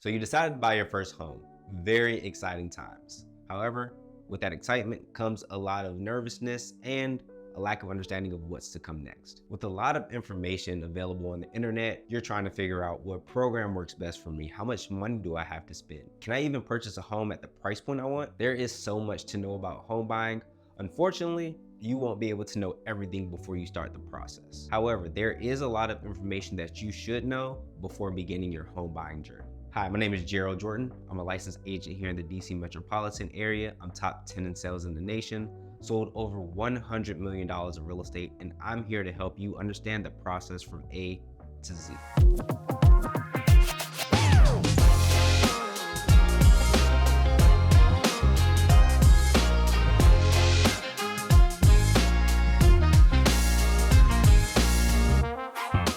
So you decided to buy your first home. Very exciting times. However, with that excitement comes a lot of nervousness and a lack of understanding of what's to come next. With a lot of information available on the internet, you're trying to figure out what program works best for me. How much money do I have to spend? Can I even purchase a home at the price point I want? There is so much to know about home buying. Unfortunately, you won't be able to know everything before you start the process. However, there is a lot of information that you should know before beginning your home buying journey. Hi, my name is Gerald Jordan. I'm a licensed agent here in the DC metropolitan area. I'm top 10 in sales in the nation, sold over $100 million of real estate, and I'm here to help you understand the process from A to Z.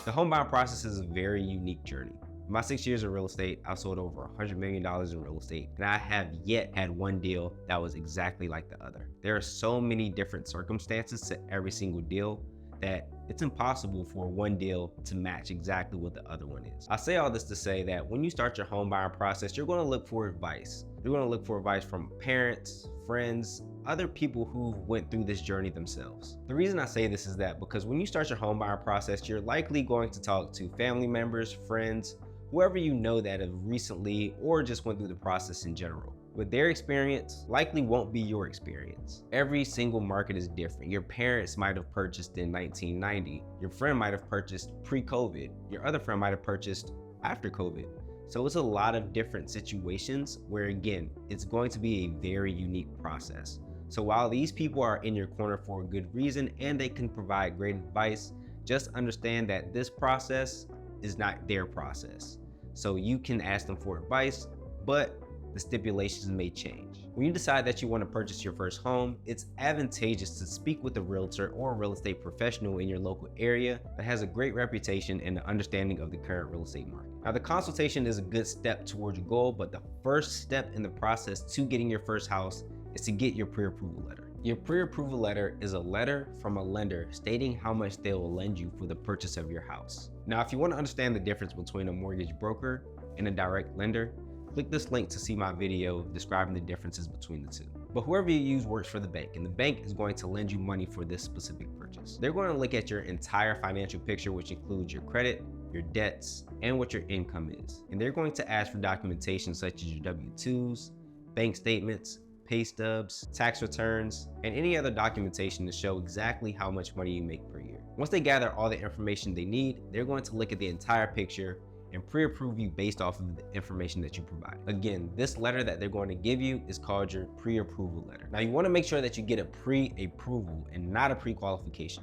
The home buying process is a very unique journey. In my 6 years of real estate, I've sold over $100 million in real estate, and I have yet had one deal that was exactly like the other. There are so many different circumstances to every single deal that it's impossible for one deal to match exactly what the other one is. I say all this to say that when you start your home buying process, you're going to look for advice. You're going to look for advice from parents, friends, other people who went through this journey themselves. The reason I say this is that because when you start your home buying process, you're likely going to talk to family members, friends, whoever you know that have recently or just went through the process in general. But their experience likely won't be your experience. Every single market is different. Your parents might have purchased in 1990. Your friend might have purchased pre-COVID. Your other friend might have purchased after COVID. So it's a lot of different situations where, again, it's going to be a very unique process. So while these people are in your corner for a good reason and they can provide great advice, just understand that this process is not their process. So you can ask them for advice, but the stipulations may change. When you decide that you want to purchase your first home, it's advantageous to speak with a realtor or a real estate professional in your local area that has a great reputation and an understanding of the current real estate market. Now, the consultation is a good step towards your goal, but the first step in the process to getting your first house is to get your pre-approval letter. Your pre-approval letter is a letter from a lender stating how much they will lend you for the purchase of your house. Now, if you want to understand the difference between a mortgage broker and a direct lender, click this link to see my video describing the differences between the two. But whoever you use works for the bank, and the bank is going to lend you money for this specific purchase. They're going to look at your entire financial picture, which includes your credit, your debts, and what your income is. And they're going to ask for documentation such as your W-2s, bank statements, pay stubs, tax returns, and any other documentation to show exactly how much money you make per year. Once they gather all the information they need, they're going to look at the entire picture and pre-approve you based off of the information that you provide. Again, this letter that they're going to give you is called your pre-approval letter. Now, you want to make sure that you get a pre-approval and not a pre-qualification.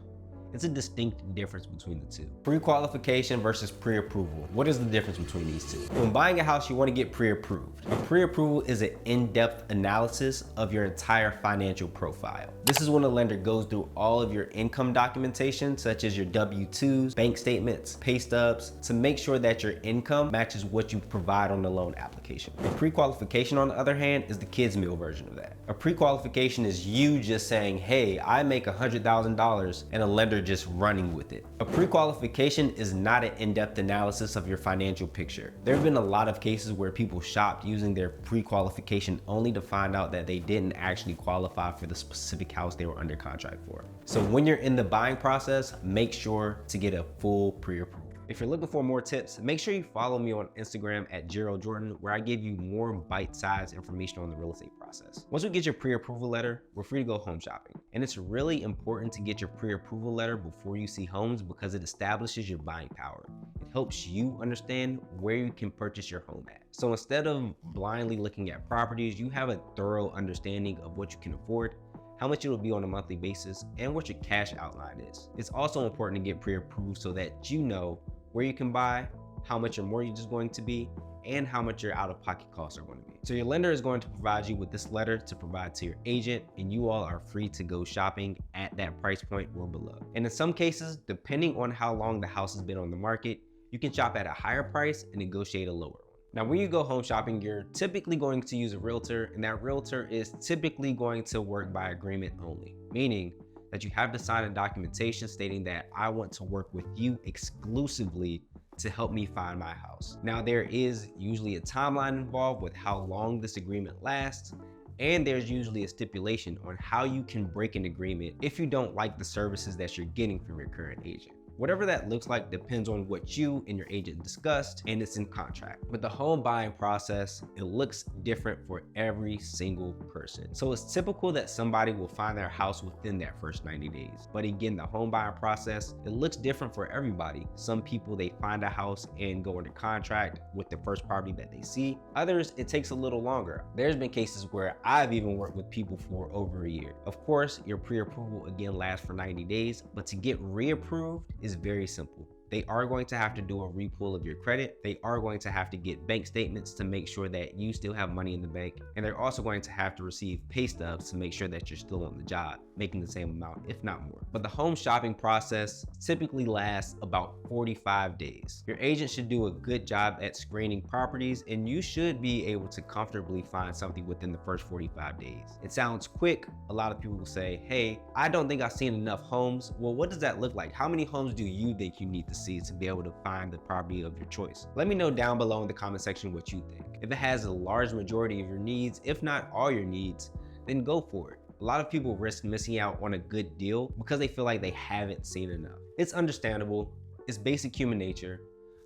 It's a distinct difference between the two. Pre-qualification versus pre-approval. What is the difference between these two? When buying a house, you want to get pre-approved. A pre-approval is an in-depth analysis of your entire financial profile. This is when a lender goes through all of your income documentation, such as your W-2s, bank statements, pay stubs, to make sure that your income matches what you provide on the loan application. A pre-qualification, on the other hand, is the kids' meal version of that. A pre-qualification is you just saying, hey, I make $100,000, and a lender just running with it. A pre-qualification is not an in-depth analysis of your financial picture. There have been a lot of cases where people shopped using their pre-qualification only to find out that they didn't actually qualify for the specific house they were under contract for. So when you're in the buying process, make sure to get a full pre-approval. If you're looking for more tips, make sure you follow me on Instagram at Gerald Jordan, where I give you more bite-sized information on the real estate process. Once you get your pre-approval letter, we're free to go home shopping. And it's really important to get your pre-approval letter before you see homes because it establishes your buying power. It helps you understand where you can purchase your home at. So instead of blindly looking at properties, you have a thorough understanding of what you can afford, how much it will be on a monthly basis, and what your cash outline is. It's also important to get pre-approved so that you know where you can buy, how much your mortgage is going to be, and how much your out-of-pocket costs are going to be. So your lender is going to provide you with this letter to provide to your agent, and you all are free to go shopping at that price point or below. And in some cases, depending on how long the house has been on the market, you can shop at a higher price and negotiate a lower one. Now, when you go home shopping, you're typically going to use a realtor, and that realtor is typically going to work by agreement only, meaning that you have to sign a documentation stating that I want to work with you exclusively to help me find my house. Now, there is usually a timeline involved with how long this agreement lasts, and there's usually a stipulation on how you can break an agreement if you don't like the services that you're getting from your current agent. Whatever that looks like depends on what you and your agent discussed, and it's in contract. But the home buying process, it looks different for every single person. So it's typical that somebody will find their house within that first 90 days. But again, the home buying process, it looks different for everybody. Some people, they find a house and go into contract with the first property that they see. Others, it takes a little longer. There's been cases where I've even worked with people for over a year. Of course, your pre-approval again lasts for 90 days, but to get reapproved is very simple. They are going to have to do a repull of your credit. They are going to have to get bank statements to make sure that you still have money in the bank. And they're also going to have to receive pay stubs to make sure that you're still on the job, making the same amount, if not more. But the home shopping process typically lasts about 45 days. Your agent should do a good job at screening properties, and you should be able to comfortably find something within the first 45 days. It sounds quick. A lot of people will say, hey, I don't think I've seen enough homes. Well, what does that look like? How many homes do you think you need to see to be able to find the property of your choice? Let me know down below in the comment section what you think. If it has a large majority of your needs, if not all your needs, then go for it. A lot of people risk missing out on a good deal because they feel like they haven't seen enough. It's understandable, it's basic human nature,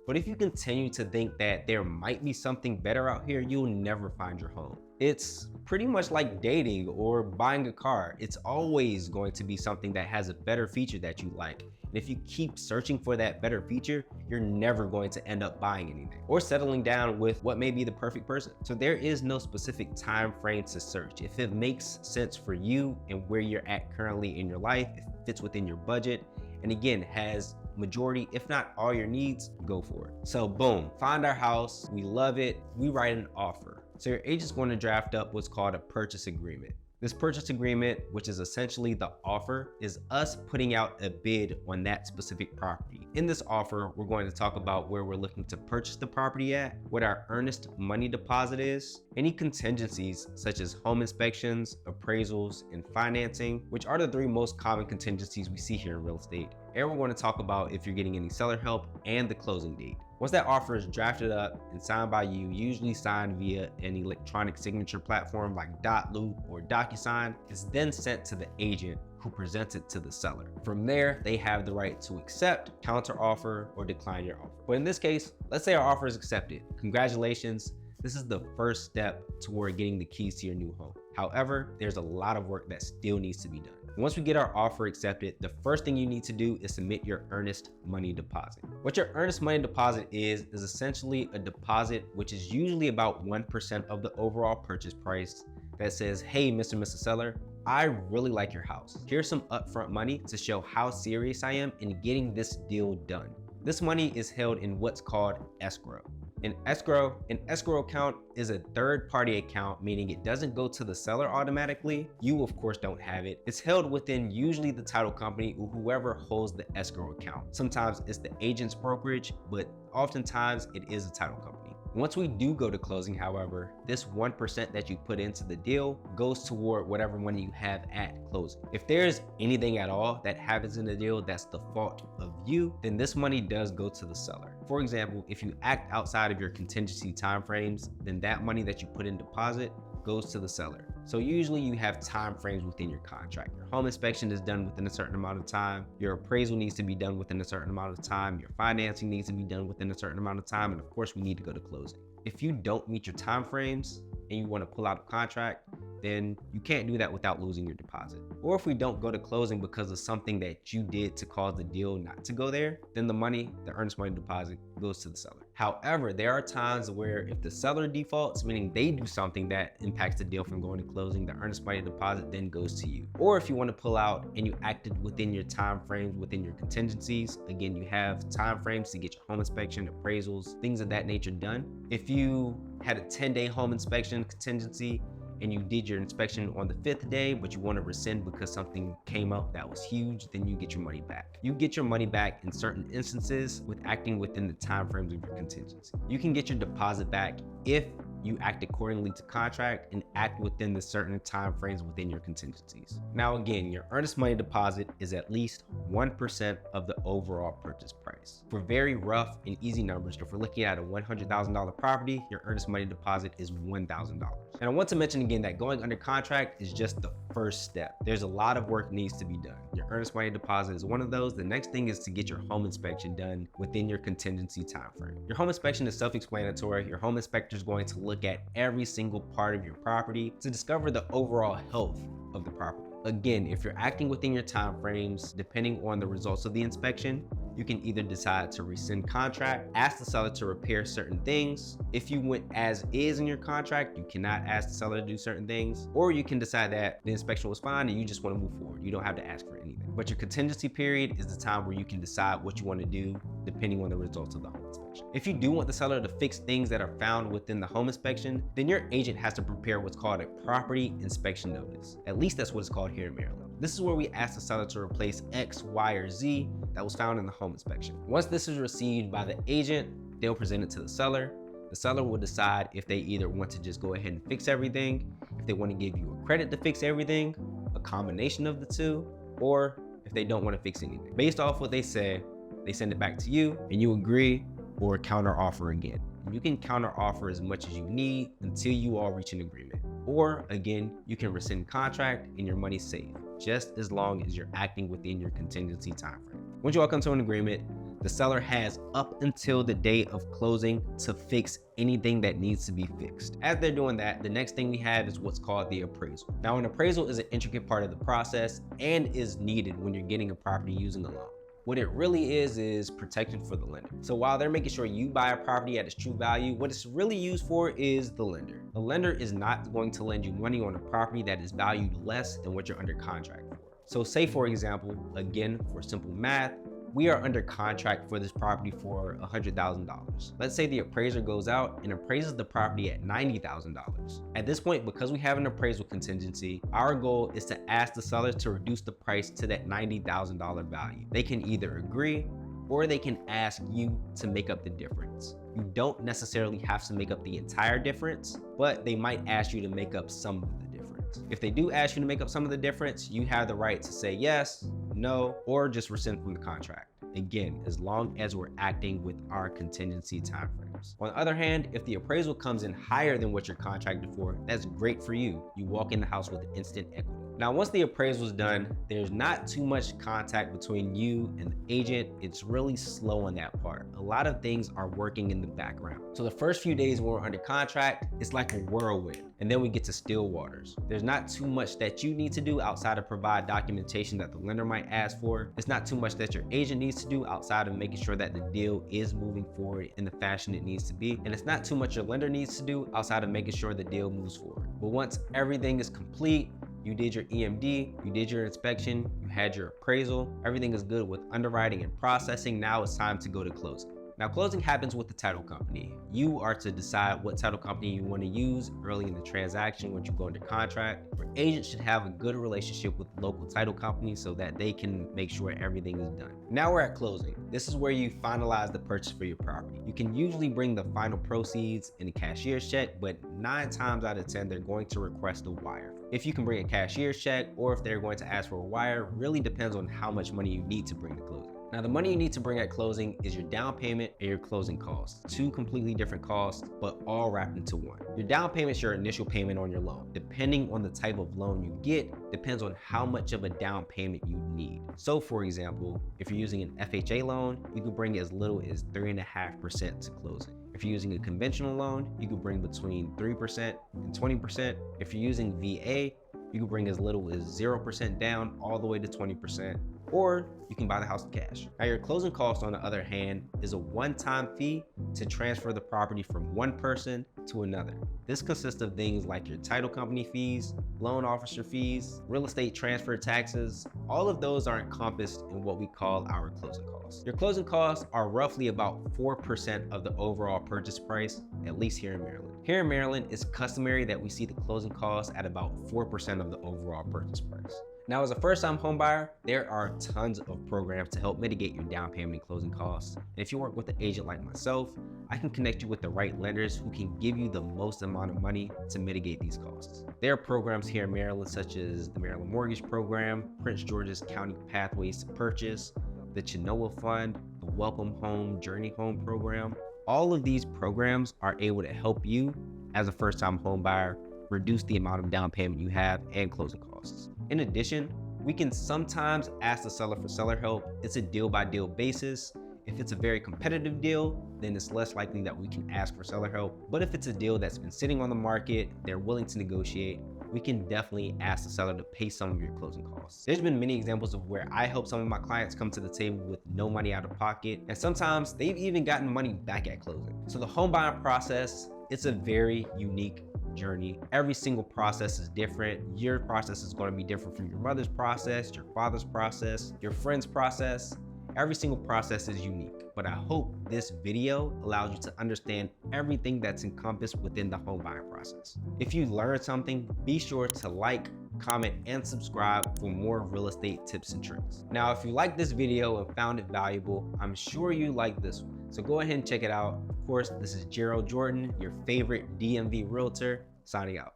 but if you continue to think that there might be something better out here, you'll never find your home. It's pretty much like dating or buying a car. It's always going to be something that has a better feature that you like. And if you keep searching for that better feature, you're never going to end up buying anything or settling down with what may be the perfect person. So there is no specific time frame to search. If it makes sense for you and where you're at currently in your life, if it fits within your budget, and again, has majority, if not all your needs, go for it. So boom, find our house, we love it, we write an offer. So your agent's going to draft up what's called a purchase agreement. This purchase agreement, which is essentially the offer, is us putting out a bid on that specific property. In this offer, we're going to talk about where we're looking to purchase the property at, what our earnest money deposit is, any contingencies such as home inspections, appraisals, and financing, which are the three most common contingencies we see here in real estate. And we're going to talk about if you're getting any seller help and the closing date. Once that offer is drafted up and signed by you, usually signed via an electronic signature platform like Dotloop or DocuSign, it's then sent to the agent who presents it to the seller. From there, they have the right to accept, counter offer, or decline your offer. But in this case, let's say our offer is accepted. Congratulations. This is the first step toward getting the keys to your new home. However, there's a lot of work that still needs to be done. Once we get our offer accepted, the first thing you need to do is submit your earnest money deposit. What your earnest money deposit is essentially a deposit which is usually about 1% of the overall purchase price that says, hey, Mr. and Mrs. Seller, I really like your house. Here's some upfront money to show how serious I am in getting this deal done. This money is held in what's called escrow. An escrow account is a third-party account, meaning it doesn't go to the seller automatically. You, of course, don't have it. It's held within usually the title company or whoever holds the escrow account. Sometimes it's the agent's brokerage, but oftentimes it is a title company. Once we do go to closing, however, this 1% that you put into the deal goes toward whatever money you have at closing. If there's anything at all that happens in the deal that's the fault of you, then this money does go to the seller. For example, if you act outside of your contingency timeframes, then that money that you put in deposit goes to the seller. So usually you have time frames within your contract. Your home inspection is done within a certain amount of time. Your appraisal needs to be done within a certain amount of time. Your financing needs to be done within a certain amount of time. And of course, we need to go to closing. If you don't meet your time frames and you want to pull out a contract, then you can't do that without losing your deposit. Or if we don't go to closing because of something that you did to cause the deal not to go there, then the money, the earnest money deposit, goes to the seller. However, there are times where if the seller defaults, meaning they do something that impacts the deal from going to closing, the earnest money deposit then goes to you. Or if you want to pull out and you acted within your time frames, within your contingencies, again, you have time frames to get your home inspection, appraisals, things of that nature done. If you had a 10-day home inspection contingency and you did your inspection on the 5th day, but you want to rescind because something came up that was huge, then you get your money back. You get your money back in certain instances with acting within the timeframes of your contingency. You can get your deposit back if you act accordingly to contract and act within the certain time frames within your contingencies. Now again, your earnest money deposit is at least 1% of the overall purchase price. For very rough and easy numbers, if we're looking at a $100,000 property, your earnest money deposit is $1,000. And I want to mention again that going under contract is just the first step. There's a lot of work needs to be done. Your earnest money deposit is one of those. The next thing is to get your home inspection done within your contingency time frame. Your home inspection is self-explanatory. Your home inspector is going to look at every single part of your property to discover the overall health of the property. Again, if you're acting within your time frames, depending on the results of the inspection, you can either decide to rescind contract, ask the seller to repair certain things. If you went as is in your contract, you cannot ask the seller to do certain things, or you can decide that the inspection was fine and you just want to move forward. You don't have to ask for anything. But your contingency period is the time where you can decide what you want to do depending on the results of the home inspection. If you do want the seller to fix things that are found within the home inspection, then your agent has to prepare what's called a property inspection notice. At least that's what it's called here in Maryland. This is where we ask the seller to replace X, Y, or Z that was found in the home inspection. Once this is received by the agent, they'll present it to the seller. The seller will decide if they either want to just go ahead and fix everything, if they want to give you a credit to fix everything, a combination of the two, or if they don't want to fix anything. Based off what they say, they send it back to you and you agree or counter offer again. You can counter offer as much as you need until you all reach an agreement. Or again, you can rescind contract and your money's safe, just as long as you're acting within your contingency time frame. Once you all come to an agreement, the seller has up until the day of closing to fix anything that needs to be fixed. As they're doing that, the next thing we have is what's called the appraisal. Now, an appraisal is an intricate part of the process and is needed when you're getting a property using a loan. What it really is protection for the lender. So while they're making sure you buy a property at its true value, what it's really used for is the lender. The lender is not going to lend you money on a property that is valued less than what you're under contract for. So say, for example, again, for simple math, we are under contract for this property for $100,000. Let's say the appraiser goes out and appraises the property at $90,000. At this point, because we have an appraisal contingency, our goal is to ask the seller to reduce the price to that $90,000 value. They can either agree or they can ask you to make up the difference. You don't necessarily have to make up the entire difference, but they might ask you to make up some of the difference. If they do ask you to make up some of the difference, you have the right to say yes, no, or just rescind from the contract. Again, as long as we're acting with our contingency timeframes. On the other hand, if the appraisal comes in higher than what you're contracted for, that's great for you. You walk in the house with instant equity. Now, once the appraisal is done, there's not too much contact between you and the agent. It's really slow on that part. A lot of things are working in the background. So the first few days when we're under contract, it's like a whirlwind. And then we get to still waters. There's not too much that you need to do outside of provide documentation that the lender might ask for. It's not too much that your agent needs to do outside of making sure that the deal is moving forward in the fashion it needs to be. And it's not too much your lender needs to do outside of making sure the deal moves forward. But once everything is complete, you did your EMD, you did your inspection, you had your appraisal, everything is good with underwriting and processing. Now it's time to go to closing. Now, closing happens with the title company. You are to decide what title company you want to use early in the transaction when you go into contract. Your agent should have a good relationship with local title companies so that they can make sure everything is done. Now we're at closing. This is where you finalize the purchase for your property. You can usually bring the final proceeds in a cashier's check, but 9 times out of 10, they're going to request a wire. If you can bring a cashier's check or if they're going to ask for a wire, really depends on how much money you need to bring to closing. Now, the money you need to bring at closing is your down payment and your closing costs. 2 completely different costs, but all wrapped into one. Your down payment is your initial payment on your loan. Depending on the type of loan you get, depends on how much of a down payment you need. So for example, if you're using an FHA loan, you could bring as little as 3.5% to closing. If you're using a conventional loan, you could bring between 3% and 20%. If you're using VA, you can bring as little as 0% down all the way to 20%, or you can buy the house in cash. Now, your closing cost, on the other hand, is a one-time fee to transfer the property from one person to another. This consists of things like your title company fees, loan officer fees, real estate transfer taxes. All of those are encompassed in what we call our closing costs. Your closing costs are roughly about 4% of the overall purchase price, at least here in Maryland. Here in Maryland, it's customary that we see the closing costs at about 4% of the overall purchase price. Now, as a first-time home buyer, there are tons of programs to help mitigate your down payment and closing costs. And if you work with an agent like myself, I can connect you with the right lenders who can give you the most amount of money to mitigate these costs. There are programs here in Maryland such as the Maryland Mortgage Program, Prince George's County Pathways to Purchase, the Chenoa Fund, the Welcome Home Journey Home Program. All of these programs are able to help you as a first-time home buyer reduce the amount of down payment you have and closing costs. In addition, we can sometimes ask the seller for seller help. It's a deal-by-deal basis. If it's a very competitive deal, then it's less likely that we can ask for seller help. But if it's a deal that's been sitting on the market, they're willing to negotiate, we can definitely ask the seller to pay some of your closing costs. There's been many examples of where I help some of my clients come to the table with no money out of pocket, and sometimes they've even gotten money back at closing. So the home buying process, it's a very unique journey. Every single process is different. Your process is going to be different from your mother's process, your father's process, your friend's process. Every single process is unique, but I hope this video allows you to understand everything that's encompassed within the home buying process. If you learned something, be sure to like, comment, and subscribe for more real estate tips and tricks. Now, if you like this video and found it valuable, I'm sure you like this one. So go ahead and check it out. Of course, this is Gerald Jordan, your favorite DMV realtor, signing out.